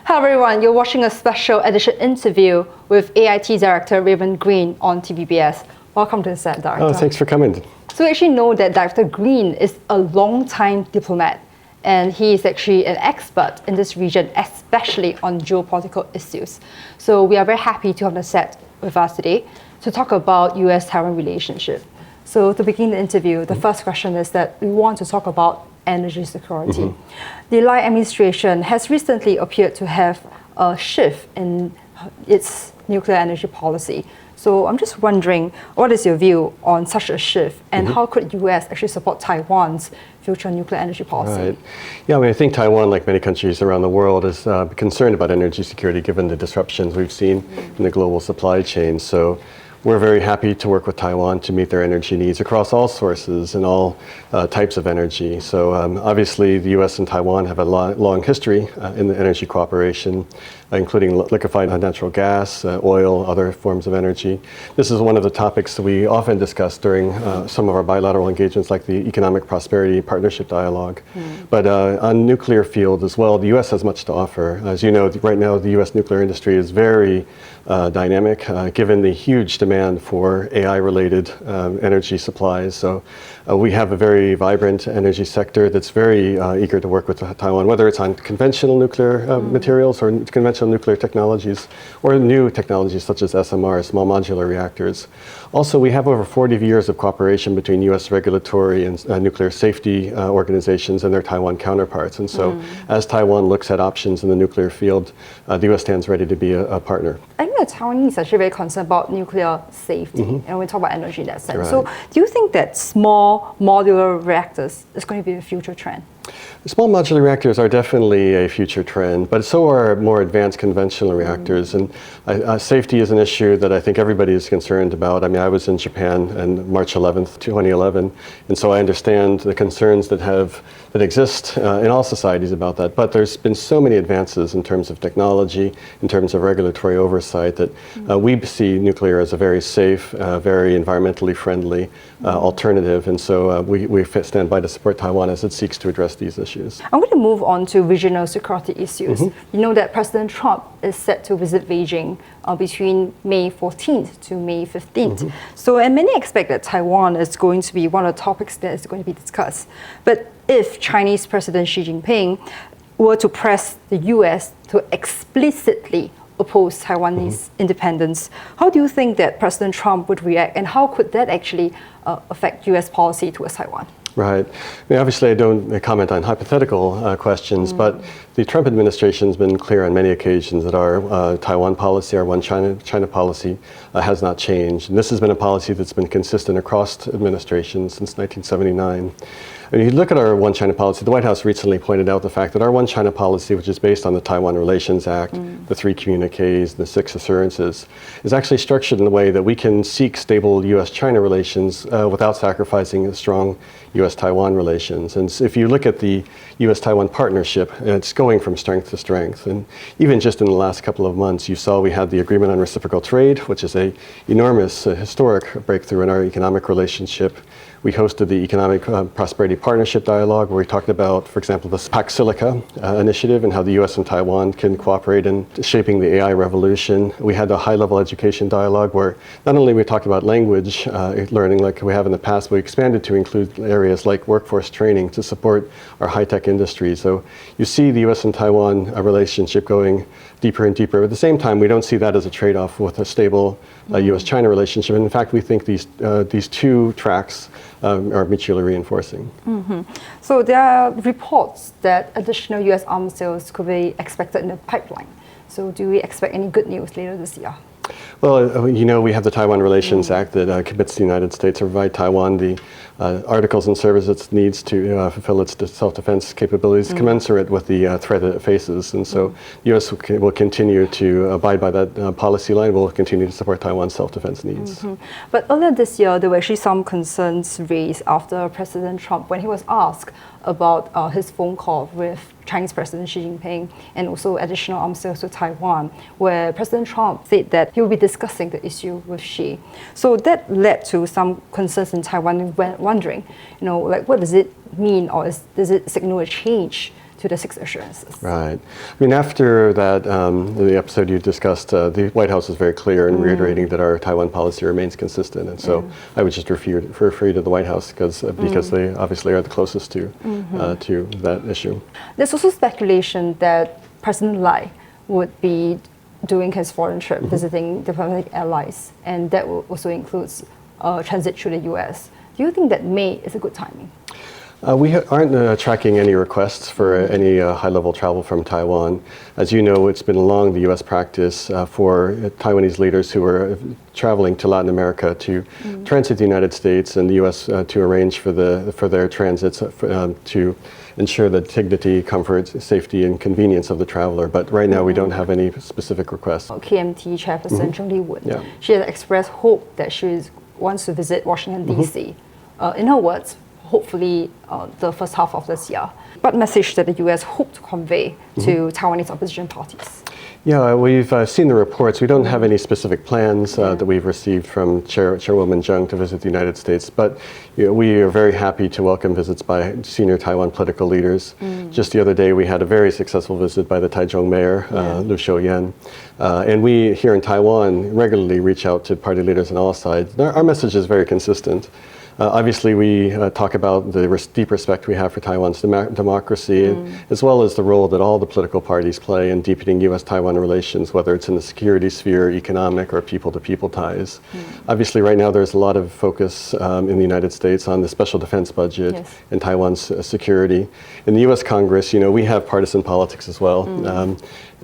Hello everyone, you're watching a special edition interview with AIT Director Raymond Green on TVBS. Welcome to the set, Director. Oh, thanks for coming. So we actually know that Director Green is a long-time diplomat, and he is actually an expert in this region, especially on geopolitical issues. So we are very happy to have the set with us today to talk about US-Taiwan relationship. So to begin the interview, the first question is that we want to talk about energy security. The Lai administration has recently appeared to have a shift in its nuclear energy policy. So I'm just wondering, what is your view on such a shift, and how could US actually support Taiwan's future nuclear energy policy? Right. Yeah, I mean, I think Taiwan, like many countries around the world, is concerned about energy security given the disruptions we've seen in the global supply chain. So we're very happy to work with Taiwan to meet their energy needs across all sources and all types of energy. So obviously the US and Taiwan have a long history in the energy cooperation, including liquefied natural gas, oil, other forms of energy. This is one of the topics that we often discuss during some of our bilateral engagements, like the Economic Prosperity Partnership Dialogue. But on nuclear field as well, the US has much to offer. As you know, right now the US nuclear industry is very dynamic, given the huge demand for AI-related energy supplies. So we have a very vibrant energy sector that's very eager to work with Taiwan, whether it's on conventional nuclear materials or conventional nuclear technologies, or new technologies such as SMR, small modular reactors. Also, we have over 40 years of cooperation between US regulatory and nuclear safety organizations and their Taiwan counterparts. And so as Taiwan looks at options in the nuclear field, the US stands ready to be a partner. I think the Taiwanese are actually very concerned about nuclear safety, and we talk about energy in that sense. Right. So do you think that small modular reactors is going to be the future trend? Small modular reactors are definitely a future trend, but so are more advanced conventional reactors. And safety is an issue that I think everybody is concerned about. I mean, I was in Japan on March 11th, 2011, and so I understand the concerns that exist in all societies about that. But there's been so many advances in terms of technology, in terms of regulatory oversight, that we see nuclear as a very safe, very environmentally friendly alternative. And so we stand by to support Taiwan as it seeks to address these issues. I'm going to move on to regional security issues. You know that President Trump is set to visit Beijing between May 14th to May 15th. So, and many expect that Taiwan is going to be one of the topics that is going to be discussed. But if Chinese President Xi Jinping were to press the US to explicitly oppose Taiwanese independence, how do you think that President Trump would react, and how could that actually affect US policy towards Taiwan? Right. I mean, obviously, I don't comment on hypothetical questions, but the Trump administration has been clear on many occasions that our Taiwan policy, our One China policy, has not changed. And this has been a policy that's been consistent across administrations since 1979. When you look at our One China policy, the White House recently pointed out the fact that our One China policy, which is based on the Taiwan Relations Act, the 3 communiques, the 6 assurances, is actually structured in a way that we can seek stable US-China relations without sacrificing a strong US-Taiwan relations. And if you look at the US-Taiwan partnership, it's going from strength to strength. And even just in the last couple of months, you saw we had the Agreement on Reciprocal Trade, which is an enormous historic breakthrough in our economic relationship. We hosted the Economic Prosperity Partnership Dialogue, where we talked about, for example, the Pax Silica initiative and how the US and Taiwan can cooperate in shaping the AI revolution. We had a high-level education dialogue where not only we talked about language learning like we have in the past, but we expanded to include areas like workforce training to support our high-tech industry. So you see the US and Taiwan relationship going deeper and deeper. At the same time, we don't see that as a trade-off with a stable US-China relationship. And in fact, we think these two tracks are mutually reinforcing. So there are reports that additional US arms sales could be expected in the pipeline. So do we expect any good news later this year? Well, you know, we have the Taiwan Relations Act that commits the United States to provide Taiwan the articles and services it needs to fulfill its self-defense capabilities commensurate with the threat that it faces. And so the U.S. will continue to abide by that policy line. We'll continue to support Taiwan's self-defense needs. But earlier this year, there were actually some concerns raised after President Trump, when he was asked about his phone call with Chinese President Xi Jinping and also additional arms sales to Taiwan, where President Trump said that he will be discussing the issue with Xi. So that led to some concerns in Taiwan, wondering, you know, like what does it mean, or does it signal a change to the 6 assurances. Right. I mean, after that, the episode you discussed, the White House was very clear in reiterating that our Taiwan policy remains consistent. And so I would just refer you to the White House because they obviously are the closest to that issue. There's also speculation that President Lai would be doing his foreign trip, visiting diplomatic allies, and that also includes transit through the U.S. Do you think that May is a good timing? We aren't tracking any requests for any high-level travel from Taiwan. As you know, it's been long the U.S. practice for Taiwanese leaders who are traveling to Latin America to transit the United States and the U.S. To arrange for their transits to ensure the dignity, comfort, safety, and convenience of the traveler. But right now, we don't have any specific requests. KMT chairperson谷立言, she has expressed hope that she wants to visit Washington, D.C. In her words, hopefully the first half of this year. What message did the U.S. hope to convey to Taiwanese opposition parties? Yeah, we've seen the reports. We don't have any specific plans that we've received from Chairwoman Zheng to visit the United States, but we are very happy to welcome visits by senior Taiwan political leaders. Just the other day, we had a very successful visit by the Taichung mayor, Liu Shouyan. And we here in Taiwan regularly reach out to party leaders on all sides. Our message is very consistent. Obviously, we talk about the deep respect we have for Taiwan's democracy, as well as the role that all the political parties play in deepening U.S.-Taiwan relations, whether it's in the security sphere, economic, or people-to-people ties. Obviously, right now, there's a lot of focus in the United States on the special defense budget and Taiwan's security. In the U.S. Congress, we have partisan politics as well.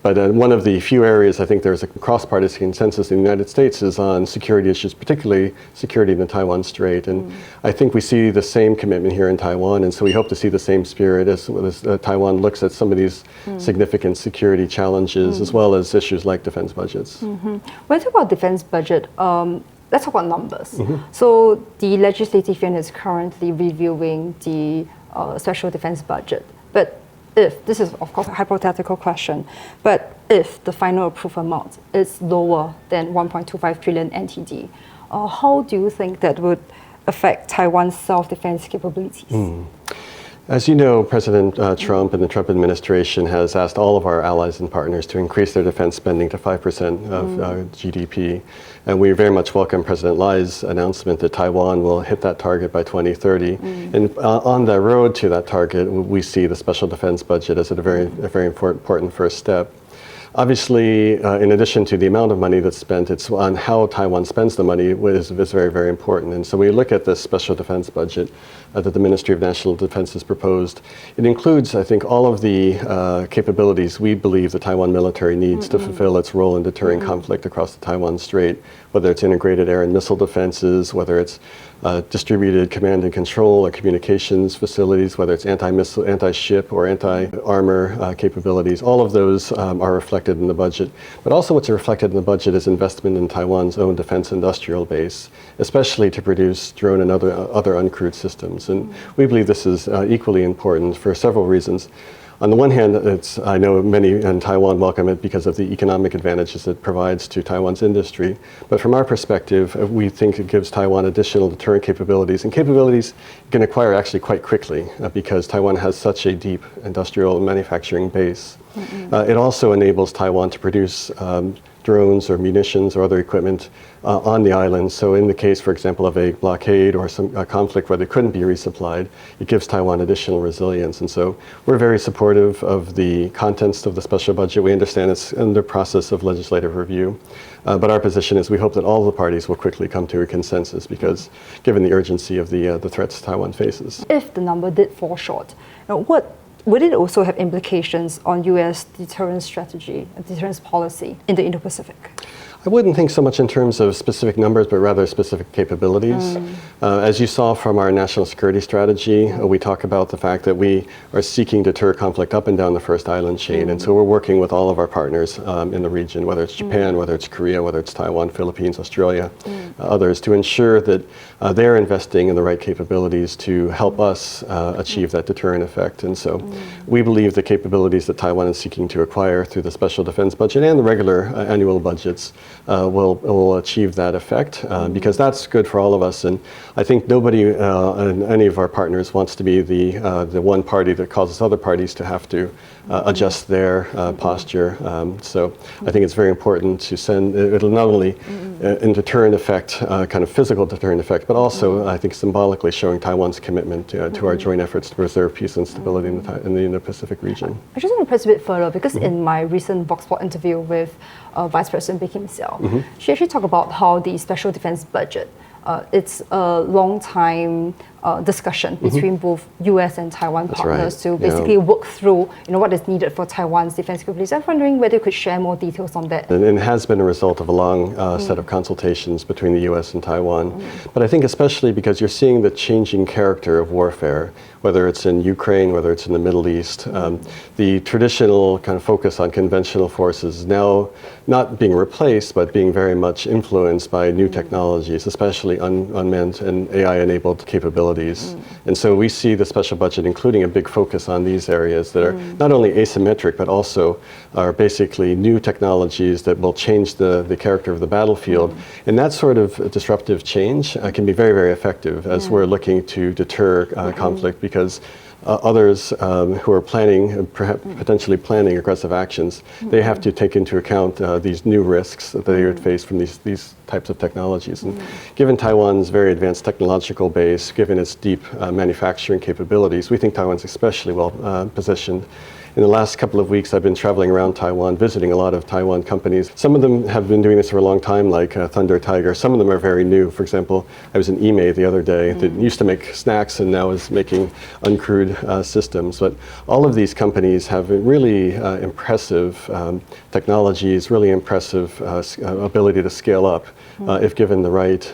But one of the few areas I think there's a cross-partisan consensus in the United States is on security issues, particularly security in the Taiwan Strait. And I think we see the same commitment here in Taiwan, and so we hope to see the same spirit as Taiwan looks at some of these significant security challenges, as well as issues like defense budgets. When we talk about defense budget, let's talk about numbers. So the legislative yuan is currently reviewing the special defense budget. But if, this is of course a hypothetical question, but if the final approved amount is lower than 1.25 trillion NTD, how do you think that would affect Taiwan's self-defense capabilities? As you know, President Trump and the Trump administration has asked all of our allies and partners to increase their defense spending to 5% of GDP. And we very much welcome President Lai's announcement that Taiwan will hit that target by 2030. And on the road to that target, we see the special defense budget as a very important first step. Obviously, in addition to the amount of money that's spent, it's on how Taiwan spends the money is very, very important. And so we look at this special defense budget that the Ministry of National Defense has proposed. It includes, I think, all of the capabilities we believe the Taiwan military needs to fulfill its role in deterring conflict across the Taiwan Strait, whether it's integrated air and missile defenses, whether it's distributed command and control or communications facilities, whether it's anti-missile, anti-ship, or anti-armor capabilities. All of those are reflected in the budget. But also what's reflected in the budget is investment in Taiwan's own defense industrial base, especially to produce drone and other uncrewed systems. And we believe this is equally important for several reasons. On the one hand, I know many in Taiwan welcome it because of the economic advantages it provides to Taiwan's industry. But from our perspective, we think it gives Taiwan additional deterrent capabilities, and capabilities you can acquire actually quite quickly because Taiwan has such a deep industrial and manufacturing base. It also enables Taiwan to produce drones or munitions or other equipment on the island. So in the case, for example, of a blockade or some conflict where they couldn't be resupplied, it gives Taiwan additional resilience. And so we're very supportive of the contents of the special budget. We understand it's in the process of legislative review. But our position is we hope that all the parties will quickly come to a consensus because given the urgency of the threats Taiwan faces. If the number did fall short, would it also have implications on U.S. deterrence strategy and deterrence policy in the Indo-Pacific? I wouldn't think so much in terms of specific numbers, but rather specific capabilities. As you saw from our national security strategy, we talk about the fact that we are seeking to deter conflict up and down the first island chain. And so we're working with all of our partners in the region, whether it's Japan, whether it's Korea, whether it's Taiwan, Philippines, Australia, others, to ensure that they're investing in the right capabilities to help us achieve that deterrent effect. And so we believe the capabilities that Taiwan is seeking to acquire through the special defense budget and the regular annual budgets will achieve that effect because that's good for all of us. And I think nobody, any of our partners, wants to be the one party that causes other parties to have to adjust their posture. So I think it's very important to send, it'll not only in deterrent effect, kind of physical deterrent effect, but also I think symbolically showing Taiwan's commitment to our joint efforts to preserve peace and stability in the Indo-Pacific region. I just want to press a bit further because in my recent VoxPop interview with Vice President Baek Kim-seil, she actually talked about how the special defense budget, it's a long time discussion between both U.S. and Taiwan partners to basically work through, what is needed for Taiwan's defense capabilities. I'm wondering whether you could share more details on that. And it has been a result of a long set of consultations between the U.S. and Taiwan. But I think especially because you're seeing the changing character of warfare, whether it's in Ukraine, whether it's in the Middle East, the traditional kind of focus on conventional forces is now not being replaced, but being very much influenced by new technologies, especially unmanned and AI-enabled capabilities. And so we see the special budget including a big focus on these areas that are not only asymmetric, but also are basically new technologies that will change the character of the battlefield. And that sort of disruptive change can be very, very effective as we're looking to deter conflict, because others who are planning, potentially planning aggressive actions, they have to take into account these new risks that they would face from these types of technologies. And given Taiwan's very advanced technological base, given its deep manufacturing capabilities, we think Taiwan's especially well positioned. In the last couple of weeks, I've been traveling around Taiwan, visiting a lot of Taiwan companies. Some of them have been doing this for a long time, like Thunder Tiger. Some of them are very new. For example, I was in Ime the other day that used to make snacks and now is making uncrewed systems. But all of these companies have really impressive technologies, really impressive ability to scale up if given the right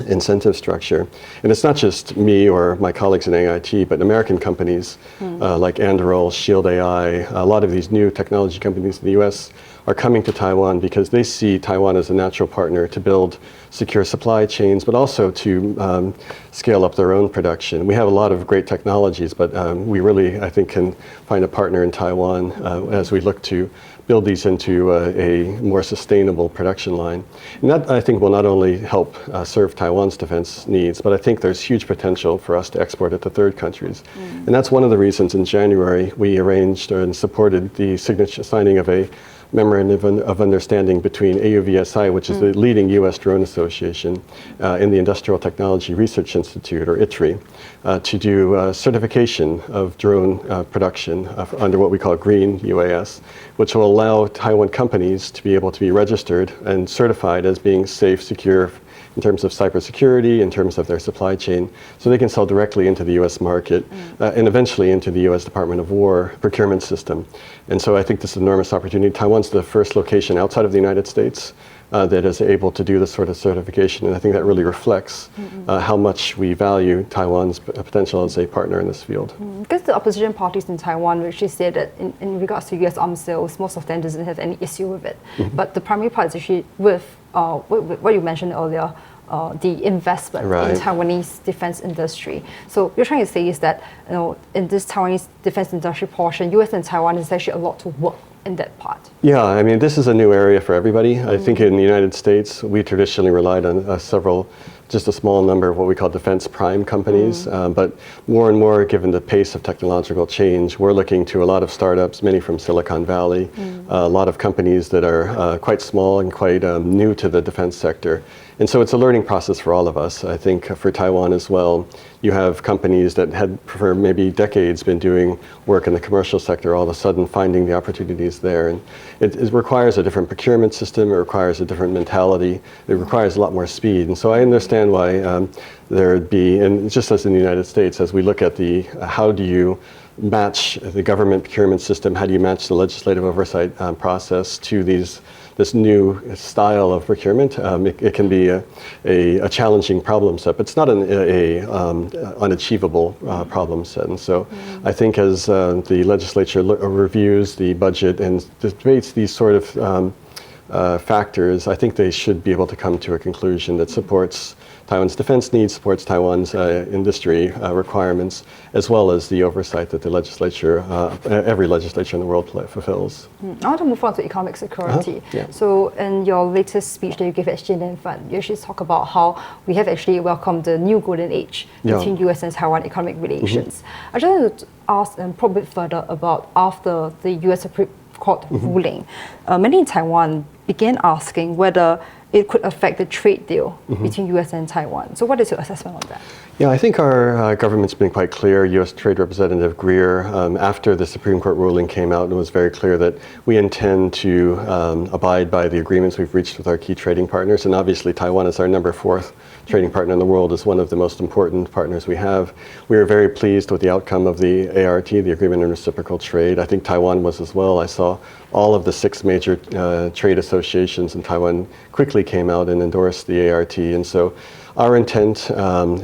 incentive structure. And it's not just me or my colleagues in AIT, but American companies like Anduril, Shield AI, a lot of these new technology companies in the US are coming to Taiwan because they see Taiwan as a natural partner to build secure supply chains, but also to scale up their own production. We have a lot of great technologies, but we really, I think, can find a partner in Taiwan as we look to build these into a more sustainable production line. And that, I think, will not only help serve Taiwan's defense needs, but I think there's huge potential for us to export it to third countries. And that's one of the reasons in January we arranged and supported the signing of a memorandum of understanding between AUVSI, which is the leading U.S. drone association, and the Industrial Technology Research Institute, or ITRI, to do certification of drone production under what we call green UAS, which will allow Taiwan companies to be able to be registered and certified as being safe, secure, in terms of cybersecurity, in terms of their supply chain, so they can sell directly into the U.S. market and eventually into the U.S. Department of War procurement system. And so I think this is an enormous opportunity. Taiwan's the first location outside of the United States that is able to do this sort of certification, and I think that really reflects how much we value Taiwan's potential as a partner in this field. Because the opposition parties in Taiwan actually said that in regards to U.S. arms sales, most of them doesn't have any issue with it. But the primary part is actually with what you mentioned earlier, the investment in Taiwanese defense industry. So what you're trying to say is that in this Taiwanese defense industry portion, U.S. and Taiwan is actually a lot to work in that part. Yeah, I mean, this is a new area for everybody. I think in the United States, we traditionally relied on just a small number of what we call defense prime companies. But more and more, given the pace of technological change, we're looking to a lot of startups, many from Silicon Valley, a lot of companies that are quite small and quite new to the defense sector. And so it's a learning process for all of us. I think for Taiwan as well, you have companies that had for maybe decades been doing work in the commercial sector, all of a sudden finding the opportunities there. And it requires a different procurement system, it requires a different mentality, it requires a lot more speed. And so I understand why there'd be, and just as in the United States, as we look at how do you match the government procurement system, how do you match the legislative oversight process to this new style of procurement, it can be a challenging problem set, but it's not an unachievable problem set. And so I think as the legislature reviews the budget and debates these sort of factors, I think they should be able to come to a conclusion that supports Taiwan's defense needs, supports Taiwan's industry requirements, as well as the oversight that the legislature, every legislature in the world fulfills. I want to move on to economic security. Yeah. So in your latest speech that you gave at Xinjiang Fund, you actually talk about how we have actually welcomed the new golden age between US and Taiwan economic relations. I just wanted to ask and probe a bit further about after the US Supreme Court ruling, many in Taiwan began asking whether it could affect the trade deal between US and Taiwan. So what is your assessment on that? Yeah, I think our government's been quite clear. U.S. Trade Representative Greer, after the Supreme Court ruling came out, it was very clear that we intend to abide by the agreements we've reached with our key trading partners. And obviously, Taiwan is our number 4th trading partner in the world, is one of the most important partners we have. We are very pleased with the outcome of the ART, the Agreement on Reciprocal Trade. I think Taiwan was as well. I saw all of the 6 major trade associations in Taiwan quickly came out and endorsed the ART. And so our intent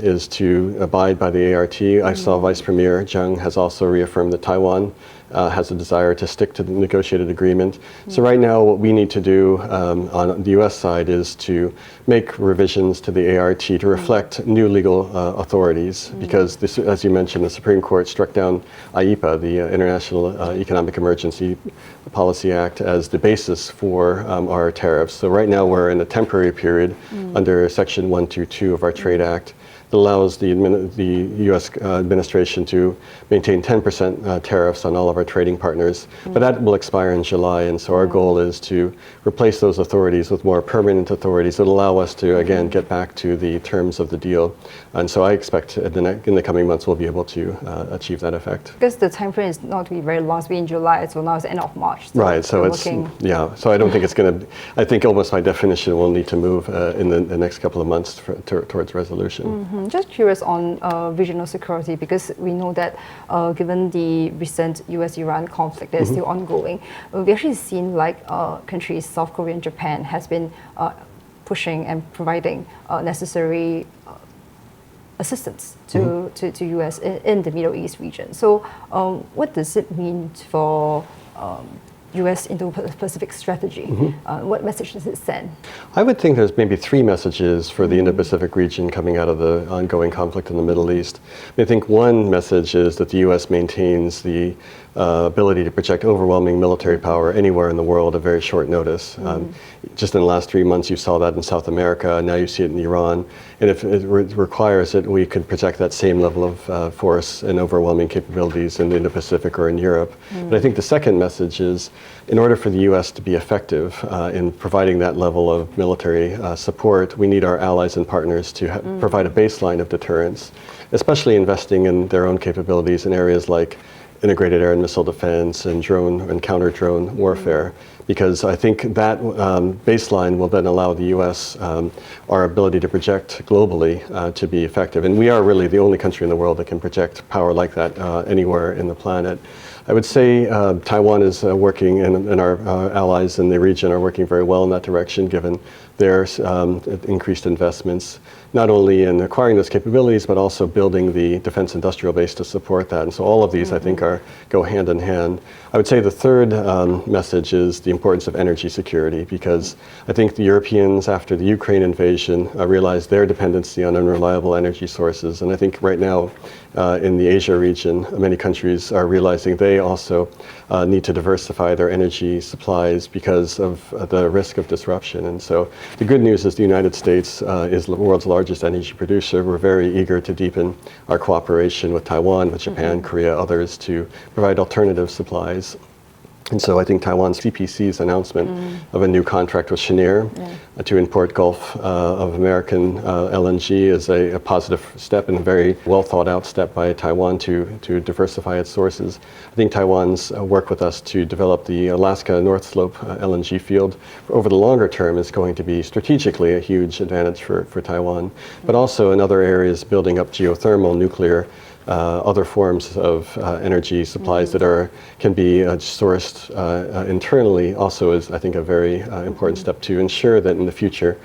is to abide by the ART. I saw Vice Premier Zhang has also reaffirmed that Taiwan has a desire to stick to the negotiated agreement. So right now what we need to do on the US side is to make revisions to the ART to reflect new legal authorities, because this, as you mentioned, the Supreme Court struck down IEPA, the International Economic Emergency Policy Act, as the basis for our tariffs. So right now we're in a temporary period under Section 122 of our Trade Act that allows the U.S. administration to maintain 10% tariffs on all of our trading partners. But that will expire in July, and so our goal is to replace those authorities with more permanent authorities that allow us to, again, get back to the terms of the deal. And so I expect in the coming months we'll be able to achieve that effect. Because the time frame is not to be very long, it's been in July, so now it's the end of March. So right, so it's, yeah, so I don't think it's going to, I think almost by definition we'll need to move in the next couple of months towards resolution. Just curious on regional security, because we know that given the recent US-Iran conflict that is still ongoing, we've actually seen like countries, South Korea and Japan, has been pushing and providing necessary assistance to US in the Middle East region. So what does it mean for U.S. Indo-Pacific strategy? What message does it send? I would think there's maybe 3 messages for the Indo-Pacific region coming out of the ongoing conflict in the Middle East. I think one message is that the U.S. maintains the ability to project overwhelming military power anywhere in the world at very short notice. Just in the last 3 months, you saw that in South America, now you see it in Iran. And if it requires it, we could project that same level of force and overwhelming capabilities in the Indo-Pacific or in Europe. But I think the second message is, in order for the U.S. to be effective in providing that level of military support, we need our allies and partners to provide a baseline of deterrence, especially investing in their own capabilities in areas like integrated air and missile defense and drone and counter-drone warfare, because I think that baseline will then allow the U.S. Our ability to project globally to be effective. And we are really the only country in the world that can project power like that anywhere in the planet. I would say Taiwan is working, and our allies in the region are working very well in that direction, given their increased investments, not only in acquiring those capabilities, but also building the defense industrial base to support that. And so all of these, I think, go hand in hand. I would say the third message is the importance of energy security, because I think the Europeans, after the Ukraine invasion, realized their dependency on unreliable energy sources. And I think right now, in the Asia region, many countries are realizing they also need to diversify their energy supplies because of the risk of disruption. And so the good news is the United States is the world's largest energy producer. We're very eager to deepen our cooperation with Taiwan, with Japan, Korea, others, to provide alternative supplies. And so I think Taiwan's CPC's announcement of a new contract with Cheniere to import Gulf of American LNG is a positive step and a very well thought out step by Taiwan to diversify its sources. I think Taiwan's work with us to develop the Alaska North Slope LNG field over the longer term is going to be strategically a huge advantage for Taiwan, but also in other areas building up geothermal, nuclear, other forms of energy supplies that can be sourced internally also is, I think, a very important step to ensure that in the future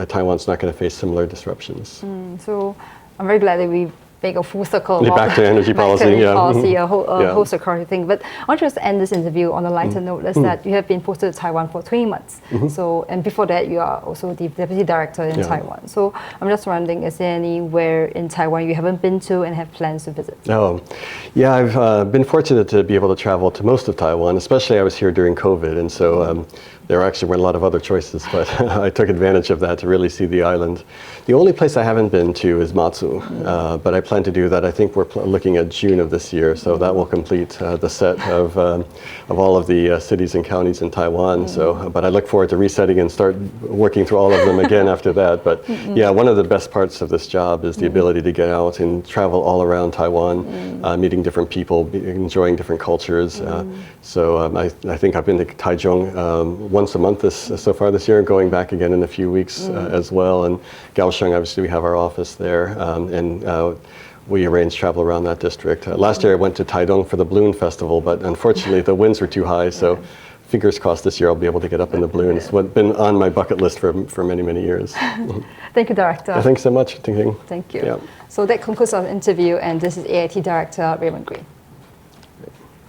Taiwan's not going to face similar disruptions. So I'm very glad that we make a full circle. Back to energy policy, a whole security thing. But I want to just end this interview on a lighter note, is that you have been posted to Taiwan for 20 months. So, and before that, you are also the deputy director in Taiwan. So I'm just wondering, is there anywhere in Taiwan you haven't been to and have plans to visit? Oh, yeah, I've been fortunate to be able to travel to most of Taiwan, especially I was here during COVID, and so there actually weren't a lot of other choices, but I took advantage of that to really see the island. The only place I haven't been to is Matsu, but I plan to do that. I think we're looking at June of this year, so that will complete the set of all of the cities and counties in Taiwan. So, but I look forward to resetting and start working through all of them again after that. But yeah, one of the best parts of this job is the ability to get out and travel all around Taiwan, meeting different people, enjoying different cultures. So I think I've been to Taichung once a month so far this year, going back again in a few weeks as well. And Kaohsiung, obviously, we have our office there, and we arrange travel around that district. Last year I went to Taidong for the balloon festival, but unfortunately the winds were too high, so fingers crossed this year I'll be able to get up in the balloon. It's been on my bucket list for many, many years. Thank you, Director. Thanks so much. Thank you. Yeah. So that concludes our interview, and this is AIT Director Raymond Green.